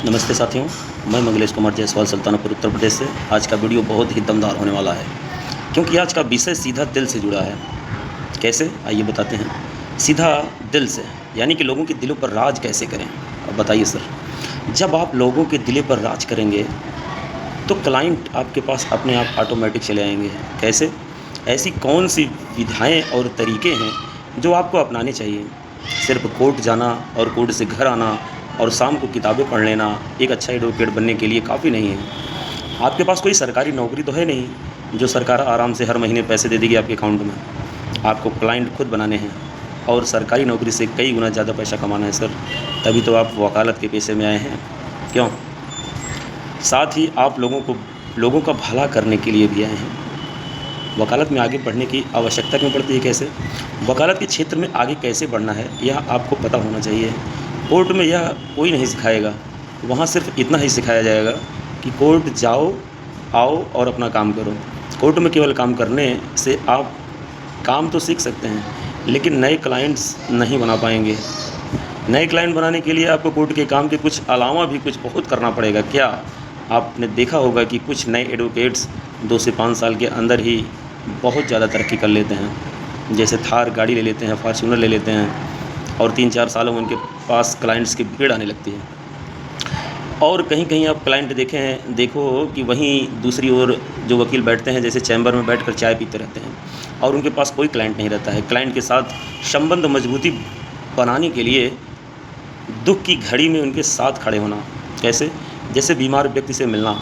नमस्ते साथियों, मैं मंगलेश कुमार जायसवाल सुल्तानपुर उत्तर प्रदेश से। आज का वीडियो बहुत ही दमदार होने वाला है क्योंकि आज का विषय सीधा दिल से जुड़ा है। कैसे, आइए बताते हैं। सीधा दिल से यानी कि लोगों के दिलों पर राज कैसे करें। अब बताइए सर, जब आप लोगों के दिल पर राज करेंगे तो क्लाइंट आपके पास अपने आप ऑटोमेटिक चले आएंगे। कैसे? ऐसी कौन सी विधाएँ और तरीके हैं जो आपको अपनाने चाहिए। सिर्फ कोर्ट जाना और कोर्ट से घर आना और शाम को किताबें पढ़ लेना एक अच्छा एडवोकेट बनने के लिए काफ़ी नहीं है। आपके पास कोई सरकारी नौकरी तो है नहीं जो सरकार आराम से हर महीने पैसे दे देगी आपके अकाउंट में। आपको क्लाइंट खुद बनाने हैं और सरकारी नौकरी से कई गुना ज़्यादा पैसा कमाना है सर। तभी तो आप वकालत के पेशे में आए हैं। क्यों? साथ ही आप लोगों का भला करने के लिए भी आए हैं। वकालत में आगे बढ़ने की आवश्यकता क्यों पड़ती है? कैसे? वकालत के क्षेत्र में आगे कैसे बढ़ना है यह आपको पता होना चाहिए। कोर्ट में यह कोई नहीं सिखाएगा, वहाँ सिर्फ इतना ही सिखाया जाएगा कि कोर्ट जाओ, आओ और अपना काम करो। कोर्ट में केवल काम करने से आप काम तो सीख सकते हैं लेकिन नए क्लाइंट्स नहीं बना पाएंगे। नए क्लाइंट बनाने के लिए आपको कोर्ट के काम के कुछ अलावा भी कुछ बहुत करना पड़ेगा। क्या आपने देखा होगा कि कुछ नए एडवोकेट्स 2 से 5 साल के अंदर ही बहुत ज़्यादा तरक्की कर लेते हैं। जैसे थार गाड़ी ले लेते हैं, फॉर्च्यूनर ले लेते हैं और 3-4 सालों में उनके पास क्लाइंट्स की भीड़ आने लगती है। और कहीं-कहीं आप क्लाइंट देखो कि वहीं दूसरी ओर जो वकील बैठते हैं, जैसे चैम्बर में बैठकर चाय पीते रहते हैं और उनके पास कोई क्लाइंट नहीं रहता है। क्लाइंट के साथ संबंध मजबूती बनाने के लिए दुख की घड़ी में उनके साथ खड़े होना। कैसे? जैसे बीमार व्यक्ति से मिलना।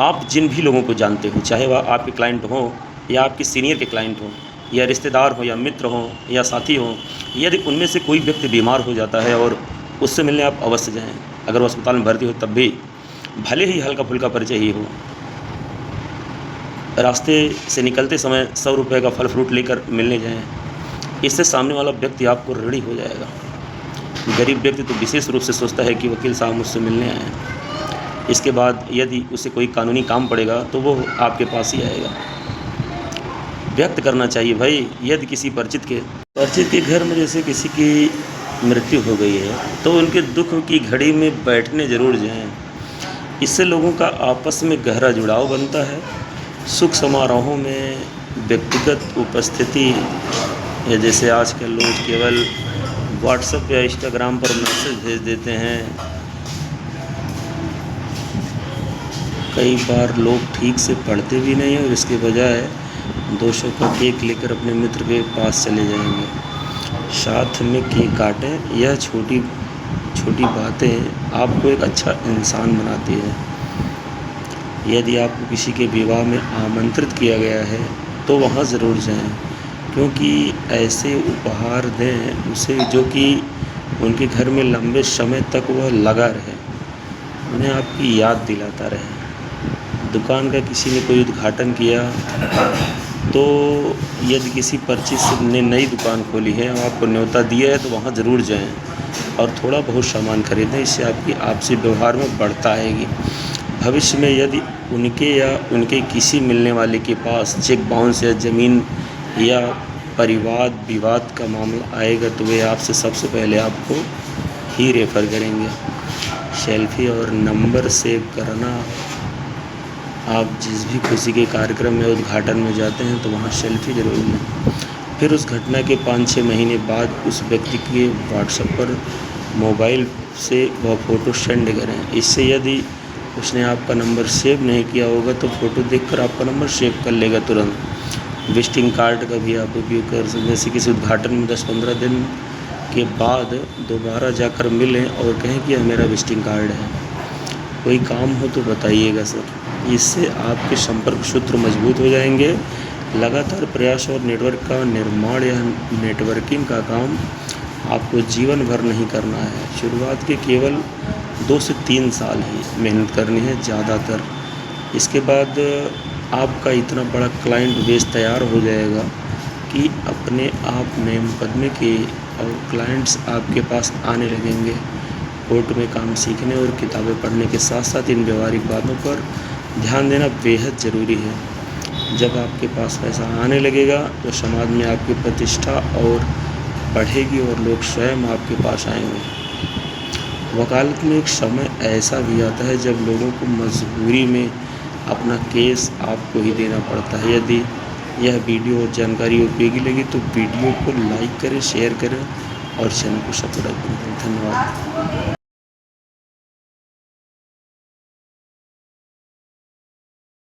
आप जिन भी लोगों को जानते हो, चाहे वह आपके क्लाइंट हों या आपके सीनियर के क्लाइंट हों या रिश्तेदार हो या मित्र हों या साथी हों, यदि उनमें से कोई व्यक्ति बीमार हो जाता है और उससे मिलने आप अवश्य जाएं। अगर वो अस्पताल में भर्ती हो तब भी, भले ही हल्का फुल्का परिचय ही हो। रास्ते से निकलते समय 100 रुपये का फल फ्रूट लेकर मिलने जाएं। इससे सामने वाला व्यक्ति आपको ऋणी हो जाएगा। गरीब व्यक्ति तो विशेष रूप से सोचता है कि वकील साहब मुझसे मिलने आए हैं। इसके बाद यदि उसे कोई कानूनी काम पड़ेगा तो वो आपके पास ही आएगा। व्यक्त करना चाहिए भाई। यदि किसी परिचित के घर में जैसे किसी की मृत्यु हो गई है तो उनके दुख की घड़ी में बैठने ज़रूर जाएं। इससे लोगों का आपस में गहरा जुड़ाव बनता है। सुख समारोहों में व्यक्तिगत उपस्थिति, या जैसे आजकल लोग केवल व्हाट्सएप या इंस्टाग्राम पर मैसेज भेज देते हैं। कई बार लोग ठीक से पढ़ते भी नहीं और इसके बजाय 200 का केक लेकर अपने मित्र के पास चले जाएंगे। साथ में केक काटें। यह छोटी छोटी बातें आपको एक अच्छा इंसान बनाती है। यदि आपको किसी के विवाह में आमंत्रित किया गया है तो वहाँ ज़रूर जाएं, क्योंकि ऐसे उपहार दें उसे जो कि उनके घर में लंबे समय तक वह लगा रहे, उन्हें आपकी याद दिलाता रहे। दुकान का किसी ने कोई उद्घाटन किया तो यदि किसी परिचित ने नई दुकान खोली है और आपको न्योता दिया है तो वहाँ ज़रूर जाएं और थोड़ा बहुत सामान खरीदें। इससे आपकी आपसी व्यवहार में बढ़ता आएगी। भविष्य में यदि उनके या उनके किसी मिलने वाले के पास चेक बाउंस या ज़मीन या परिवार विवाद का मामला आएगा तो वे आपसे सबसे पहले आपको ही रेफ़र करेंगे। सेल्फी और नंबर सेव करना। आप जिस भी खुशी के कार्यक्रम में उद्घाटन में जाते हैं तो वहाँ सेल्फी ज़रूर लें। फिर उस घटना के 5-6 महीने बाद उस व्यक्ति के व्हाट्सएप पर मोबाइल से वह फ़ोटो सेंड करें। इससे यदि उसने आपका नंबर सेव नहीं किया होगा तो फ़ोटो देखकर आपका नंबर सेव कर लेगा तुरंत। विजिटिंग कार्ड का भी आप उपयोग कर सकते हैं। जैसे किसी उद्घाटन में 10-15 दिन के बाद दोबारा जाकर मिलें और कहें कि यह मेरा विजिटिंग कार्ड है, कोई काम हो तो बताइएगा सर। इससे आपके संपर्क सूत्र मजबूत हो जाएंगे। लगातार प्रयास और नेटवर्क का निर्माण या नेटवर्किंग का काम आपको जीवन भर नहीं करना है। शुरुआत के केवल 2 से 3 साल ही मेहनत करनी है ज़्यादातर। इसके बाद आपका इतना बड़ा क्लाइंट बेस तैयार हो जाएगा कि अपने आप नए मुकदमे के और क्लाइंट्स आपके पास आने लगेंगे। कोर्ट में काम सीखने और किताबें पढ़ने के साथ साथ इन व्यवहारिक बातों पर ध्यान देना बेहद ज़रूरी है। जब आपके पास पैसा आने लगेगा तो समाज में आपकी प्रतिष्ठा और बढ़ेगी और लोग स्वयं आपके पास आएंगे। वकालत में एक समय ऐसा भी आता है जब लोगों को मजबूरी में अपना केस आपको ही देना पड़ता है। यदि यह वीडियो और जानकारी उपयोगी लगी तो वीडियो को लाइक करें, शेयर करें और चैनल को सब्सक्राइब करें। धन्यवाद।